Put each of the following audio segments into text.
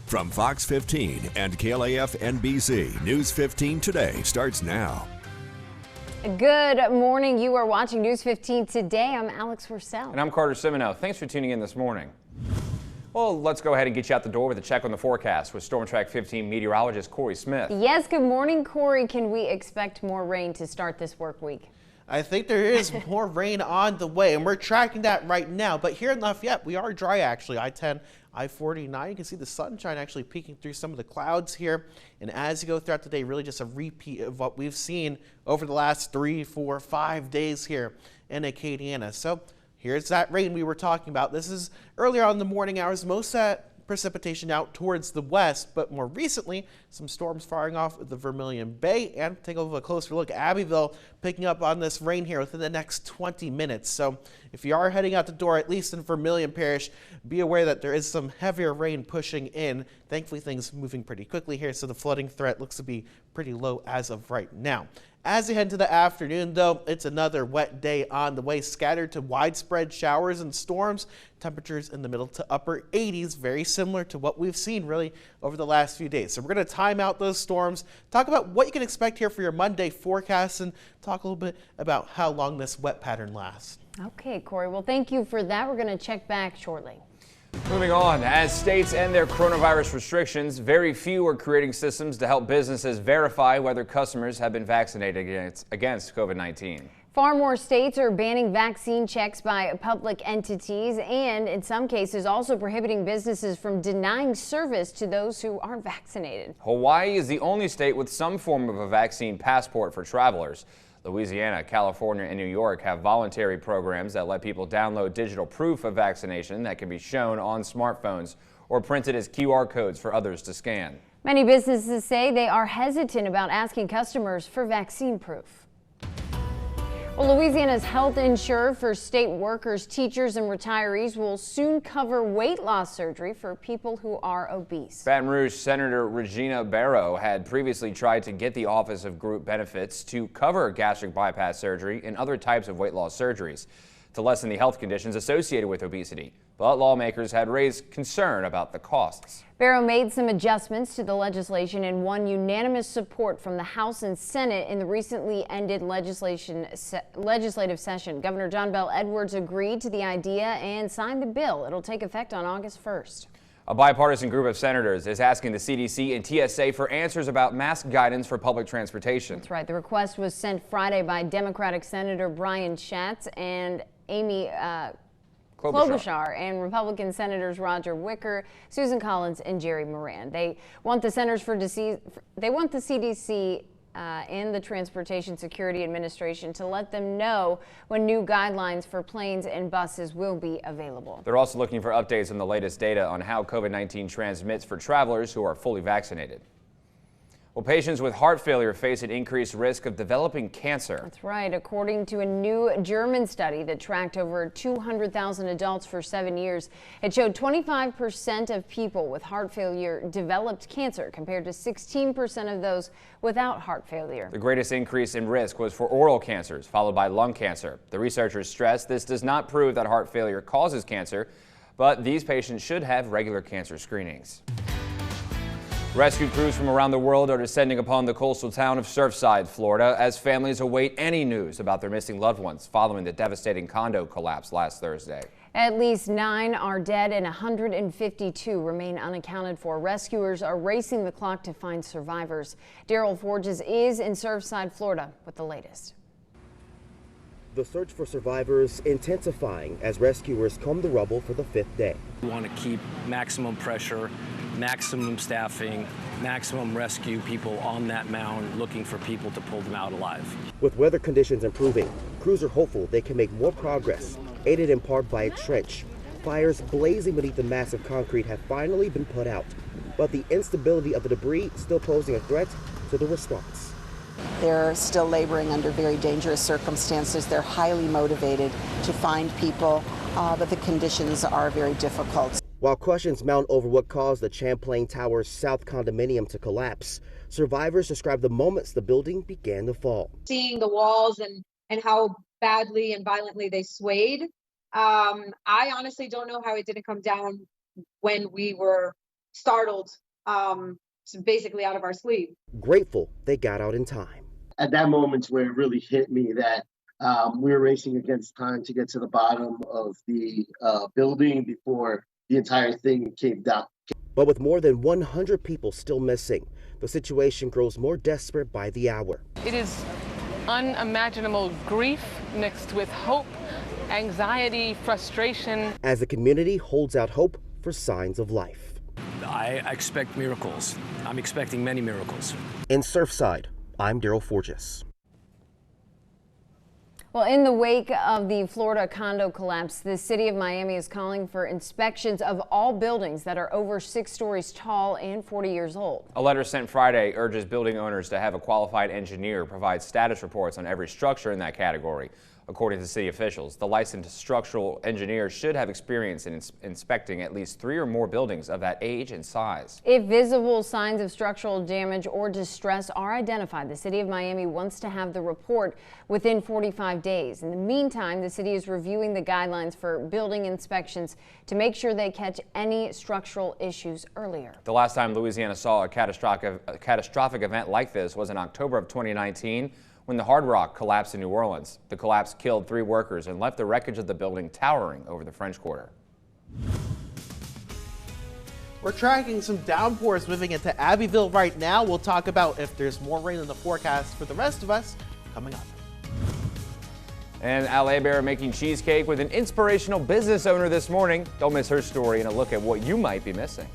From Fox 15 and KLAF NBC, News 15 Today starts now. Good morning. You are watching News 15 Today. I'm Alex Purcell. And I'm Carter Simino. Thanks for tuning in this morning. Well, let's go ahead and get you out the door with a check on the forecast with Storm Track 15 meteorologist Corey Smith. Yes, good morning, Corey. Can we expect more rain to start this work week? I think there is more rain on the way, and we're tracking that right now. But here in Lafayette, we are dry, actually. I-10, I-49, you can see the sunshine actually peeking through some of the clouds here. And as you go throughout the day, really just a repeat of what we've seen over the last 3, 4, 5 days here in Acadiana. So here's that rain we were talking about. This is earlier on in the morning hours, most of that precipitation out towards the west, but more recently, some storms firing off the Vermilion Bay. And take a closer look, Abbeville picking up on this rain here within the next 20 minutes. So if you are heading out the door, at least in Vermilion Parish, be aware that there is some heavier rain pushing in. Thankfully, things moving pretty quickly here, so the flooding threat looks to be pretty low as of right now. As you head into the afternoon, though, it's another wet day on the way, scattered to widespread showers and storms. Temperatures in the middle to upper 80s, very similar to what we've seen really over the last few days. So we're going to time out those storms, talk about what you can expect here for your Monday forecast, and talk a little bit about how long this wet pattern lasts. Okay, Corey. Well, thank you for that. We're going to check back shortly. Moving on, as states end their coronavirus restrictions, very few are creating systems to help businesses verify whether customers have been vaccinated against COVID-19. Far more states are banning vaccine checks by public entities and, in some cases, also prohibiting businesses from denying service to those who aren't vaccinated. Hawaii is the only state with some form of a vaccine passport for travelers. Louisiana, California, and New York have voluntary programs that let people download digital proof of vaccination that can be shown on smartphones or printed as QR codes for others to scan. Many businesses say they are hesitant about asking customers for vaccine proof. Well, Louisiana's health insurer for state workers, teachers, and retirees will soon cover weight loss surgery for people who are obese. Baton Rouge Senator Regina Barrow had previously tried to get the Office of Group Benefits to cover gastric bypass surgery and other types of weight loss surgeries to lessen the health conditions associated with obesity. But lawmakers had raised concern about the costs. Barrow made some adjustments to the legislation and won unanimous support from the House and Senate in the recently ended legislative session. Governor John Bel Edwards agreed to the idea and signed the bill. It'll take effect on August 1st. A bipartisan group of senators is asking the CDC and TSA for answers about mask guidance for public transportation. That's right. The request was sent Friday by Democratic Senator Brian Schatz and Amy Klobuchar and Republican Senators Roger Wicker, Susan Collins, and Jerry Moran. They want the CDC and the Transportation Security Administration to let them know when new guidelines for planes and buses will be available. They're also looking for updates on the latest data on how COVID-19 transmits for travelers who are fully vaccinated. Well, patients with heart failure face an increased risk of developing cancer. That's right. According to a new German study that tracked over 200,000 adults for 7 years, it showed 25% of people with heart failure developed cancer compared to 16% of those without heart failure. The greatest increase in risk was for oral cancers, followed by lung cancer. The researchers stress this does not prove that heart failure causes cancer, but these patients should have regular cancer screenings. Rescue crews from around the world are descending upon the coastal town of Surfside, Florida, as families await any news about their missing loved ones following the devastating condo collapse last Thursday. At least 9 are dead and 152 remain unaccounted for. Rescuers are racing the clock to find survivors. Daryl Forges is in Surfside, Florida, with the latest. The search for survivors intensifying as rescuers comb the rubble for the 5th day. We want to keep maximum pressure, maximum staffing, maximum rescue people on that mound looking for people to pull them out alive. With weather conditions improving, crews are hopeful they can make more progress, aided in part by a trench. Fires blazing beneath the massive concrete have finally been put out, but the instability of the debris still posing a threat to the response. They're still laboring under very dangerous circumstances. They're highly motivated to find people, but the conditions are very difficult. While questions mount over what caused the Champlain Tower's South condominium to collapse, survivors describe the moments the building began to fall. Seeing the walls and how badly and violently they swayed, I honestly don't know how it didn't come down when we were startled, basically out of our sleep. Grateful they got out in time. At that moment where it really hit me that we were racing against time to get to the bottom of the building before the entire thing caved down. But with more than 100 people still missing, the situation grows more desperate by the hour. It is unimaginable grief mixed with hope, anxiety, frustration. As the community holds out hope for signs of life. I expect miracles. I'm expecting many miracles. In Surfside, I'm Daryl Forges. Well, in the wake of the Florida condo collapse, the city of Miami is calling for inspections of all buildings that are over 6 stories tall and 40 years old. A letter sent Friday urges building owners to have a qualified engineer provide status reports on every structure in that category. According to city officials, the licensed structural engineer should have experience in inspecting at least 3 or more buildings of that age and size. If visible signs of structural damage or distress are identified, the city of Miami wants to have the report within 45 days. In the meantime, the city is reviewing the guidelines for building inspections to make sure they catch any structural issues earlier. The last time Louisiana saw a catastrophic event like this was in October of 2019. When the Hard Rock collapsed in New Orleans. The collapse killed 3 workers and left the wreckage of the building towering over the French Quarter. We're tracking some downpours moving into Abbeville right now. We'll talk about if there's more rain in the forecast for the rest of us coming up. And Al Hebert making cheesecake with an inspirational business owner this morning. Don't miss her story and a look at what you might be missing.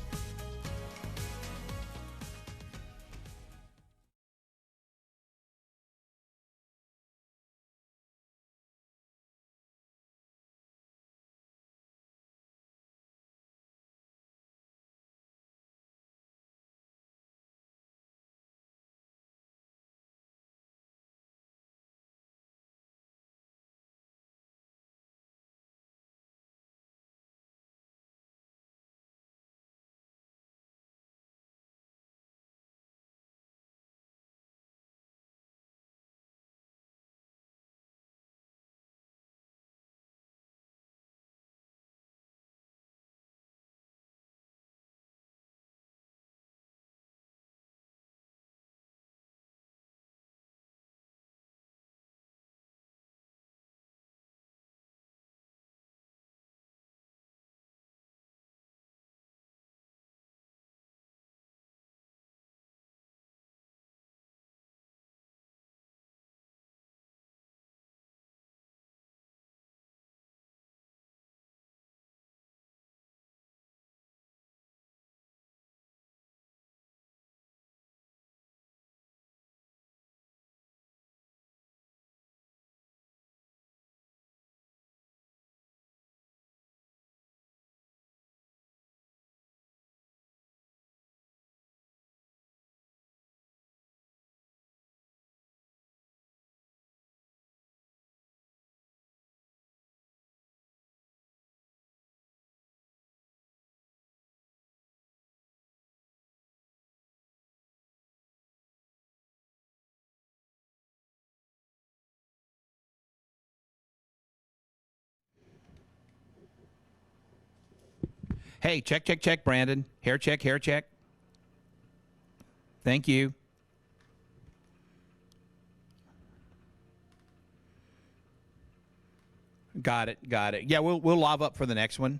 Hey, check, check, check, Brandon. Hair check, hair check. Thank you. Got it, got it. Yeah, we'll live up for the next one.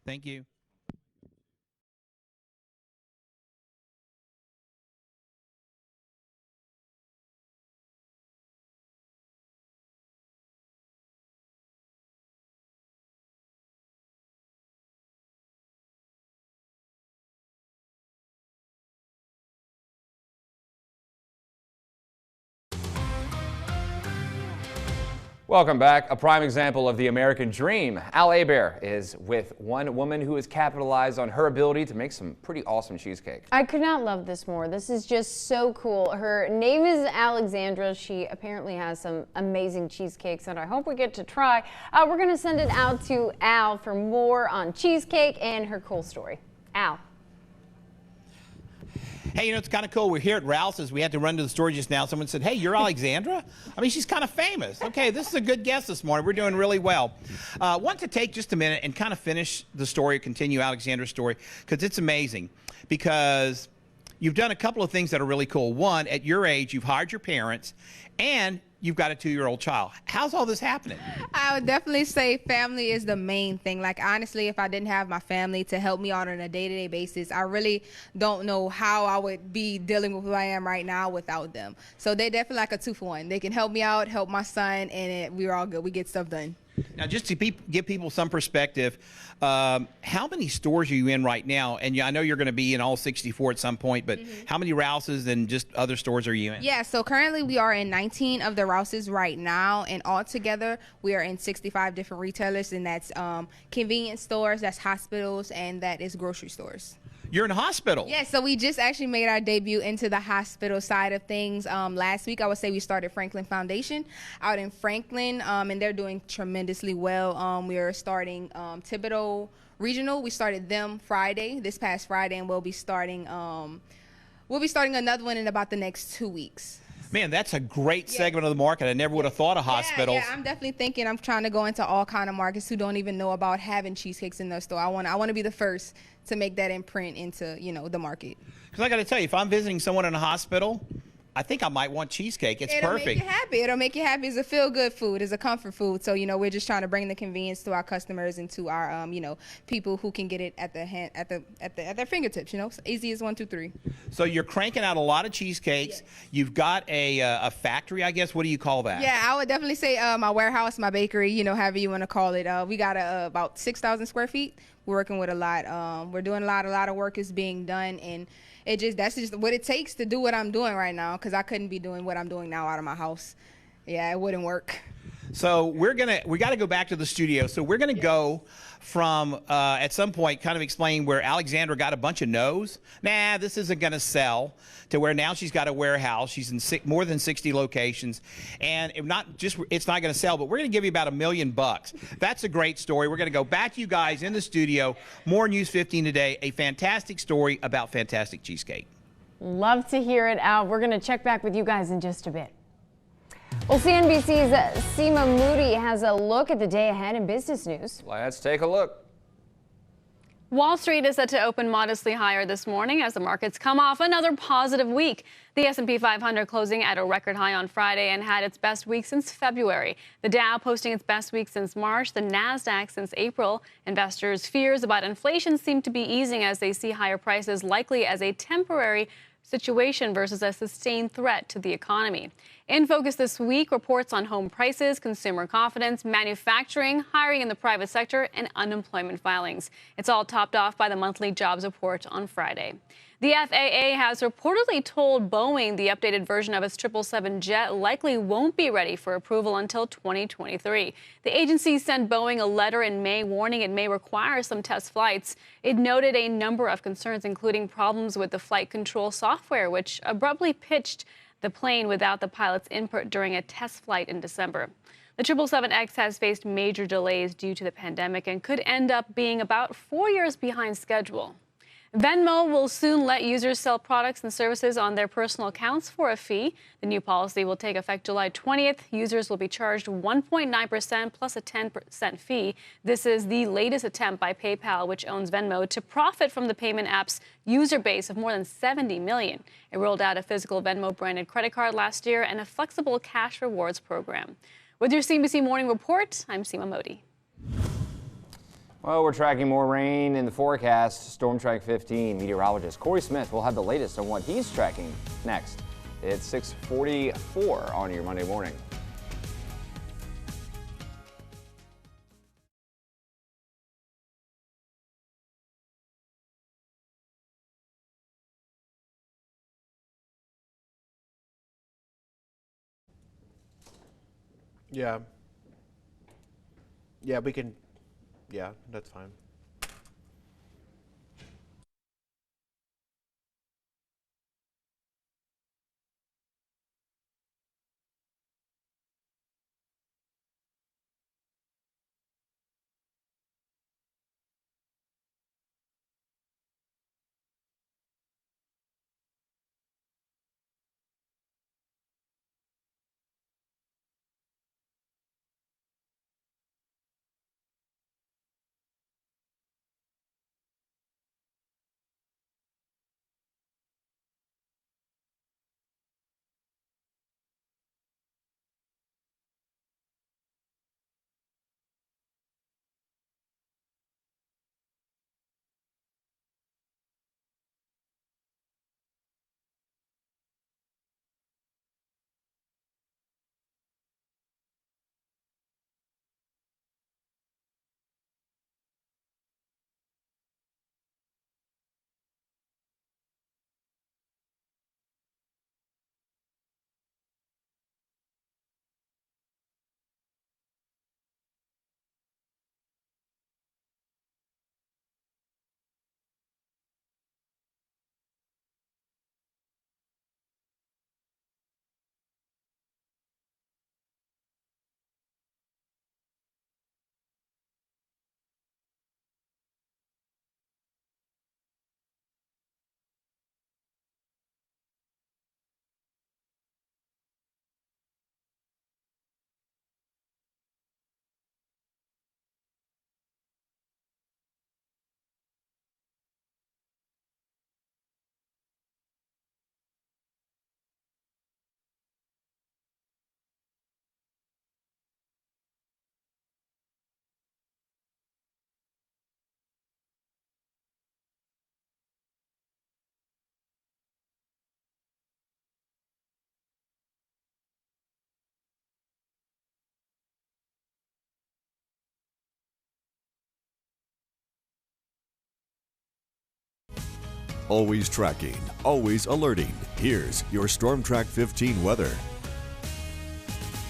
Thank you. Welcome back. A prime example of the American dream. Al Hebert is with one woman who has capitalized on her ability to make some pretty awesome cheesecake. I could not love this more. This is just so cool. Her name is Alexandra. She apparently has some amazing cheesecakes that I hope we get to try. We're going to send it out to Al for more on cheesecake and her cool story. Al. Hey, it's kind of cool. We're here at Rouse's. We had to run to the store just now. Someone said, hey, you're Alexandra? I mean, she's kind of famous. Okay, this is a good guess this morning. We're doing really well. Want to take just a minute and kind of finish the story, continue Alexandra's story, because it's amazing. Because you've done a couple of things that are really cool. One, at your age, you've hired your parents, and you've got a 2-year-old child. How's all this happening? I would definitely say family is the main thing. Like, honestly, if I didn't have my family to help me out on a day-to-day basis, I really don't know how I would be dealing with who I am right now without them. So they're definitely like a 2-for-1. They can help me out, help my son, and we're all good. We get stuff done. Now, just to give people some perspective, how many stores are you in right now? And I know you're going to be in all 64 at some point, but how many Rouse's and just other stores are you in? Yeah, so currently we are in 19 of the Rouse's right now, and altogether we are in 65 different retailers, and that's convenience stores, that's hospitals, and that is grocery stores. You're in a hospital. Yeah, so we just actually made our debut into the hospital side of things. Last week, I would say we started Franklin Foundation out in Franklin, and they're doing tremendously well. We are starting Thibodeau Regional. We started them this past Friday, and we'll be starting another one in about the next 2 weeks. Man, that's a great segment of the market. I never would have thought of hospitals. Yeah, I'm definitely thinking I'm trying to go into all kind of markets who don't even know about having cheesecakes in their store. I want to be the first to make that imprint into, the market. Because I got to tell you, if I'm visiting someone in a hospital, I think I might want cheesecake. It's perfect. It'll make you happy. It'll make you happy. It's a feel-good food. It's a comfort food. So, we're just trying to bring the convenience to our customers and to our, people who can get it at their fingertips. It's easy as 1, 2, 3. So you're cranking out a lot of cheesecakes. Yes. You've got a factory, I guess. What do you call that? Yeah, I would definitely say my warehouse, my bakery. However you want to call it. We got about 6,000 square feet. We're working with a lot. We're doing a lot of work is being done, and that's just what it takes to do what I'm doing right now, because I couldn't be doing what I'm doing now out of my house. Yeah, it wouldn't work. So we got to go back to the studio. So we're going to go from at some point kind of explain where Alexandra got a bunch of no's. Nah, this isn't going to sell, to where now she's got a warehouse. She's in more than 60 locations, and it's not going to sell, but we're going to give you about $1 million. That's a great story. We're going to go back to you guys in the studio. More News 15 today. A fantastic story about fantastic cheesecake. Love to hear it, Al. We're going to check back with you guys in just a bit. Well, CNBC's Seema Moody has a look at the day ahead in business news. Let's take a look. Wall Street is set to open modestly higher this morning as the markets come off another positive week. The S&P 500 closing at a record high on Friday and had its best week since February. The Dow posting its best week since March, the Nasdaq since April. Investors' fears about inflation seem to be easing as they see higher prices likely as a temporary situation versus a sustained threat to the economy. In focus this week, reports on home prices, consumer confidence, manufacturing, hiring in the private sector, and unemployment filings. It's all topped off by the monthly jobs report on Friday. The FAA has reportedly told Boeing the updated version of its 777 jet likely won't be ready for approval until 2023. The agency sent Boeing a letter in May warning it may require some test flights. It noted a number of concerns, including problems with the flight control software, which abruptly pitched the plane without the pilot's input during a test flight in December. The 777X has faced major delays due to the pandemic and could end up being about 4 years behind schedule. Venmo will soon let users sell products and services on their personal accounts for a fee. The new policy will take effect July 20th. Users will be charged 1.9% plus a 10% fee. This is the latest attempt by PayPal, which owns Venmo, to profit from the payment app's user base of more than 70 million. It rolled out a physical Venmo-branded credit card last year and a flexible cash rewards program. With your CNBC Morning Report, I'm Seema Modi. Well, we're tracking more rain in the forecast. Storm Track 15 meteorologist Corey Smith will have the latest on what he's tracking next. It's 6:44 on your Monday morning. Yeah. Yeah, we can. Yeah, that's fine. Always tracking, always alerting. Here's your Storm Track 15 weather.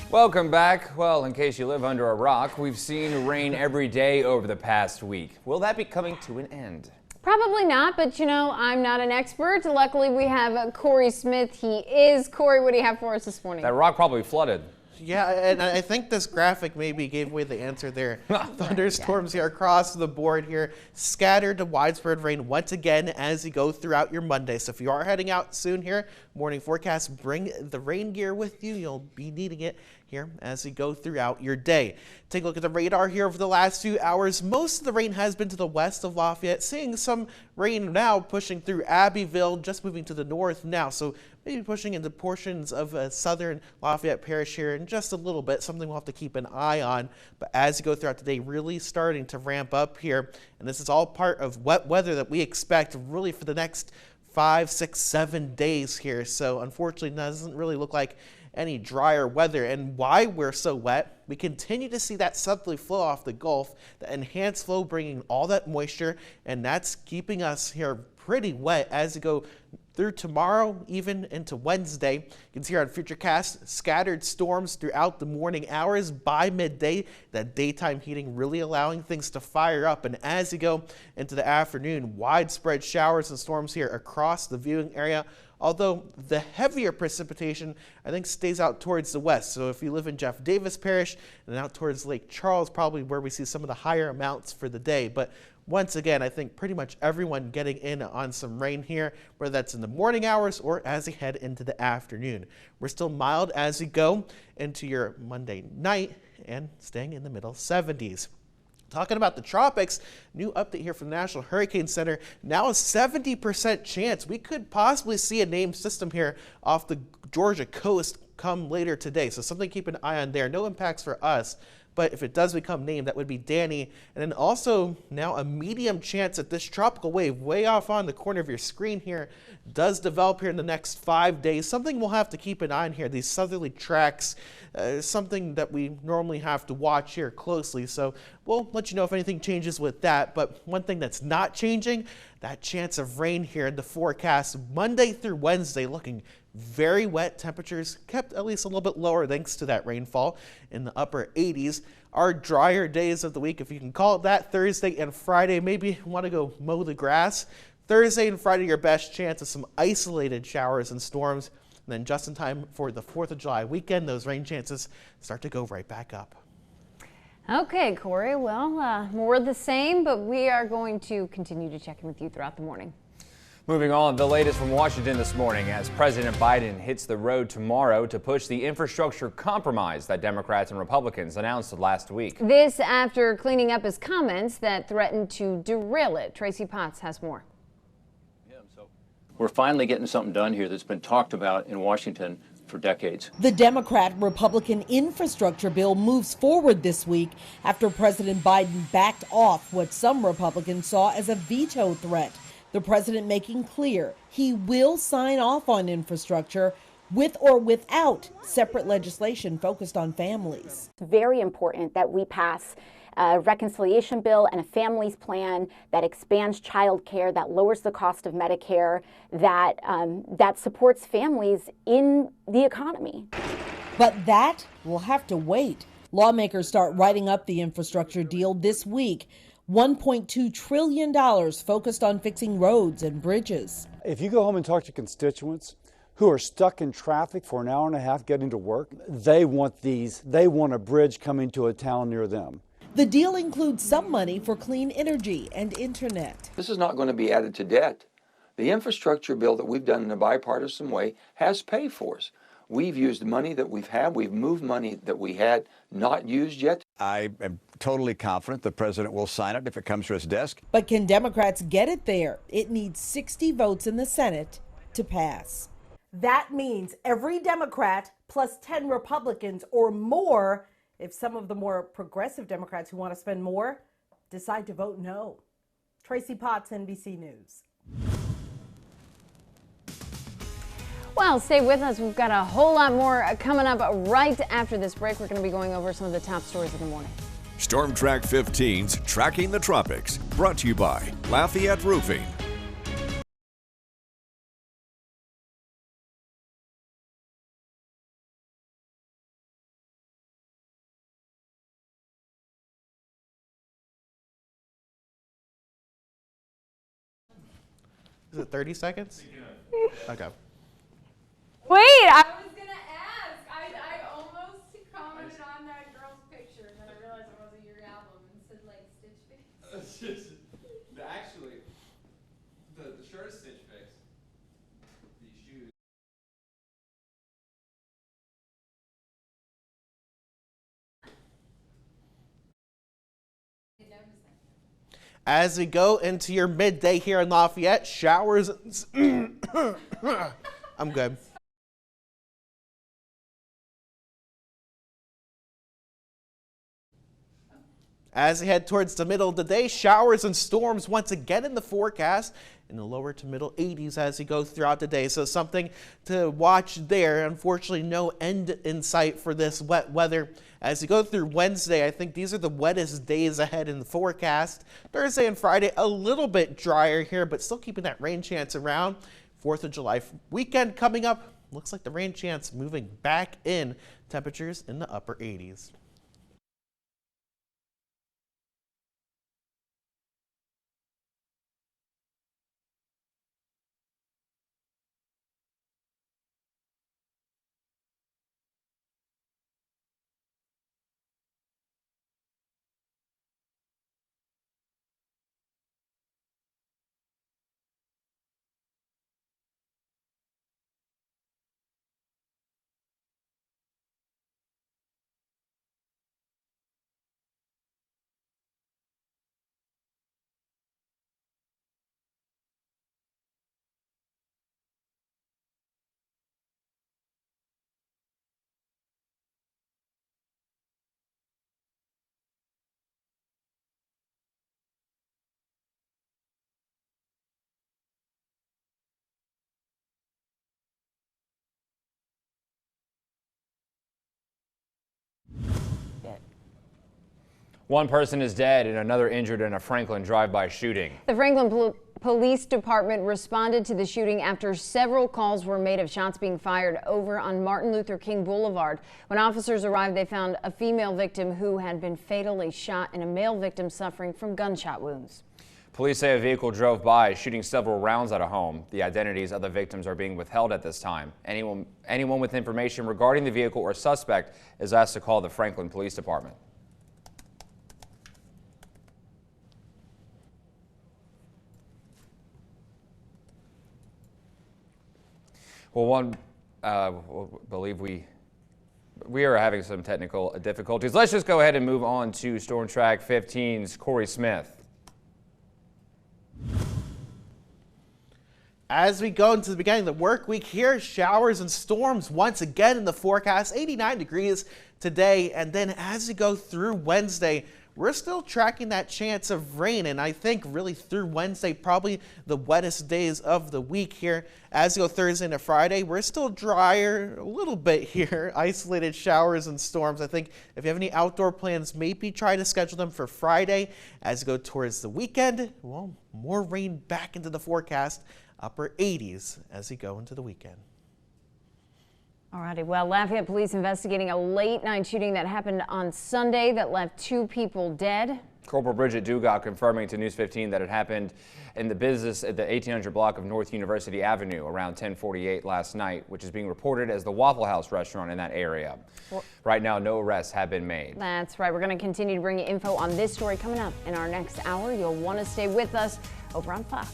Welcome back. Well, in case you live under a rock, we've seen rain every day over the past week. Will that be coming to an end? Probably not, but you know, I'm not an expert. Luckily, we have Corey Smith. He is. Corey, what do you have for us this morning? That rock probably flooded. Yeah, and I think this graphic maybe gave away the answer there. Thunderstorms here across the board here. Scattered to widespread rain once again as you go throughout your Monday. So if you are heading out soon here, morning forecast, bring the rain gear with you. You'll be needing it here as you go throughout your day. Take a look at the radar here over the last few hours. Most of the rain has been to the west of Lafayette, seeing some rain now pushing through Abbeville, just moving to the north now. So maybe pushing into portions of southern Lafayette Parish here in just a little bit, something we'll have to keep an eye on. But as you go throughout the day, really starting to ramp up here. And this is all part of wet weather that we expect really for the next 5, 6, 7 days here. So unfortunately, it doesn't really look like any drier weather. And why we're so wet, we continue to see that southerly flow off the Gulf, the enhanced flow bringing all that moisture, and that's keeping us here pretty wet as you go through tomorrow, even into Wednesday. You can see here on Futurecast, scattered storms throughout the morning hours. By midday, that daytime heating really allowing things to fire up. And as you go into the afternoon, widespread showers and storms here across the viewing area. Although the heavier precipitation, I think, stays out towards the west. So if you live in Jeff Davis Parish and out towards Lake Charles, probably where we see some of the higher amounts for the day. But once again, I think pretty much everyone getting in on some rain here, whether that's in the morning hours or as you head into the afternoon. We're still mild as you go into your Monday night and staying in the middle 70s. Talking about the tropics, new update here from the National Hurricane Center. Now a 70% chance we could possibly see a named system here off the Georgia coast come later today. So something to keep an eye on there. No impacts for us. But if it does become named, that would be Danny. And then also now a medium chance that this tropical wave way off on the corner of your screen here does develop here in the next 5 days. Something we'll have to keep an eye on here. These southerly tracks, something that we normally have to watch here closely. So we'll let you know if anything changes with that. But one thing that's not changing, that chance of rain here in the forecast Monday through Wednesday, looking very wet. Temperatures kept at least a little bit lower thanks to that rainfall in the upper 80s. Our drier days of the week, if you can call it that, Thursday and Friday. Maybe you want to go mow the grass. Thursday and Friday, your best chance of some isolated showers and storms. And then just in time for the 4th of July weekend, those rain chances start to go right back up. Okay, Corey. Well, more of the same, but we are going to continue to check in with you throughout the morning. Moving on, the latest from Washington this morning as President Biden hits the road tomorrow to push the infrastructure compromise that Democrats and Republicans announced last week. This after cleaning up his comments that threatened to derail it. Tracy Potts has more. We're finally getting something done here that's been talked about in Washington for decades. The Democrat-Republican infrastructure bill moves forward this week after President Biden backed off what some Republicans saw as a veto threat. The president making clear he will sign off on infrastructure with or without separate legislation focused on families. It's very important that we pass a reconciliation bill and a families plan that expands child care, that lowers the cost of Medicare, that supports families in the economy. But that will have to wait. Lawmakers start writing up the infrastructure deal this week. $1.2 trillion focused on fixing roads and bridges. If you go home and talk to constituents who are stuck in traffic for an hour and a half getting to work, they want a bridge coming to a town near them. The deal includes some money for clean energy and internet. This is not going to be added to debt. The infrastructure bill that we've done in a bipartisan way has paid for us. We've used money that we've had. We've moved money that we had not used yet. I am totally confident the president will sign it if it comes to his desk. But can Democrats get it there? It needs 60 votes in the Senate to pass. That means every Democrat plus 10 Republicans or more if some of the more progressive Democrats who want to spend more decide to vote no. Tracy Potts, NBC News. Well, stay with us. We've got a whole lot more coming up right after this break. We're going to be going over some of the top stories of the morning. Storm Track 15's Tracking the Tropics, brought to you by Lafayette Roofing. Is it 30 seconds? Okay. Wait, I was gonna ask. I almost commented on that girl's picture, and then I realized it wasn't your album and said like Stitch Fix. Actually, the shirt is Stitch Fix. The shoes. As we go into your midday here in Lafayette, showers. I'm good. As we head towards the middle of the day, showers and storms once again in the forecast in the lower to middle 80s as we go throughout the day. So something to watch there. Unfortunately, no end in sight for this wet weather. As we go through Wednesday, I think these are the wettest days ahead in the forecast. Thursday and Friday, a little bit drier here, but still keeping that rain chance around. 4th of July weekend coming up. Looks like the rain chance moving back in. Temperatures in the upper 80s. One person is dead and another injured in a Franklin drive-by shooting. The Franklin Police Department responded to the shooting after several calls were made of shots being fired over on Martin Luther King Boulevard. When officers arrived, they found a female victim who had been fatally shot and a male victim suffering from gunshot wounds. Police say a vehicle drove by, shooting several rounds at a home. The identities of the victims are being withheld at this time. Anyone with information regarding the vehicle or suspect is asked to call the Franklin Police Department. Well, believe we are having some technical difficulties. Let's just go ahead and move on to Storm Track 15's Corey Smith. As we go into the beginning of the work week here, showers and storms once again in the forecast, 89 degrees today. And then as we go through Wednesday, we're still tracking that chance of rain. And I think really through Wednesday, probably the wettest days of the week here. As we go Thursday into Friday, we're still drier a little bit here. Isolated showers and storms. I think if you have any outdoor plans, maybe try to schedule them for Friday. As we go towards the weekend, well, more rain back into the forecast. Upper 80s as we go into the weekend. Alrighty, well, Lafayette police investigating a late night shooting that happened on Sunday that left 2 people dead. Corporal Bridget Dugas confirming to News 15 that it happened in the business at the 1800 block of North University Avenue around 10:48 last night, which is being reported as the Waffle House restaurant in that area. Right now, no arrests have been made. That's right. We're going to continue to bring you info on this story coming up in our next hour. You'll want to stay with us over on Fox.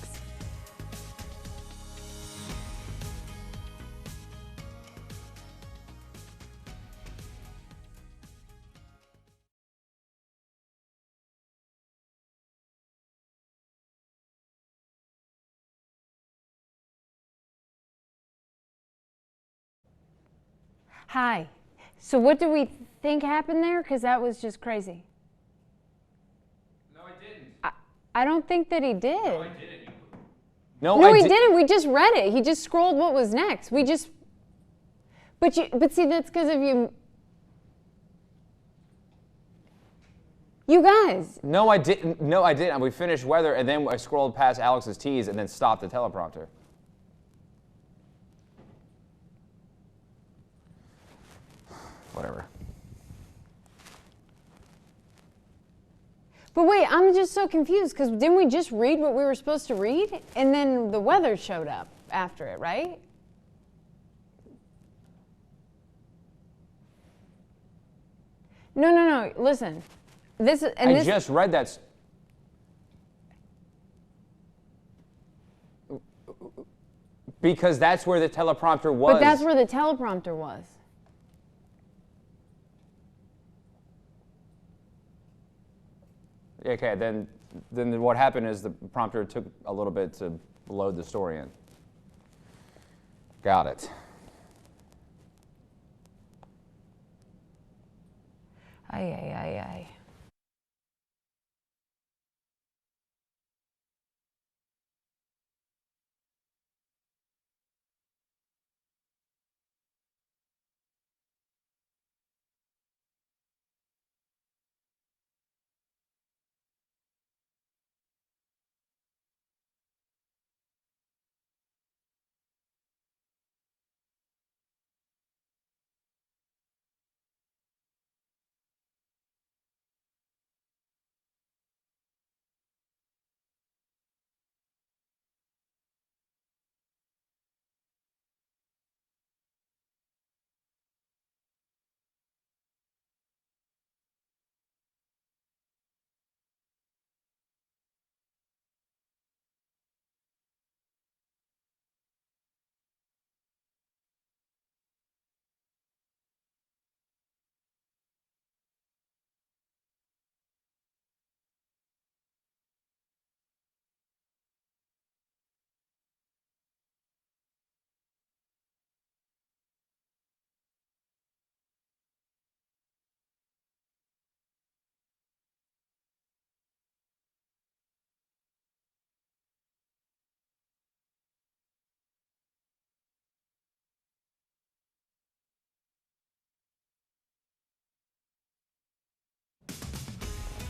Hi. So what do we think happened there? Because that was just crazy. No, I didn't. I don't think that he did. No, I didn't. No, he didn't. We just read it. He just scrolled what was next. We just. But see, that's because of you. You guys. No, I didn't. No, I didn't. We finished weather, and then I scrolled past Alex's T's and then stopped the teleprompter. Whatever. But wait, I'm just so confused because didn't we just read what we were supposed to read? And then the weather showed up after it, right? No. Listen. I just read that. Because that's where the teleprompter was. But that's where the teleprompter was. Okay, then what happened is the prompter took a little bit to load the story in. Got it. Ay.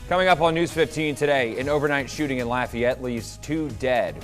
Coming up on News 15 today, an overnight shooting in Lafayette leaves 2 dead.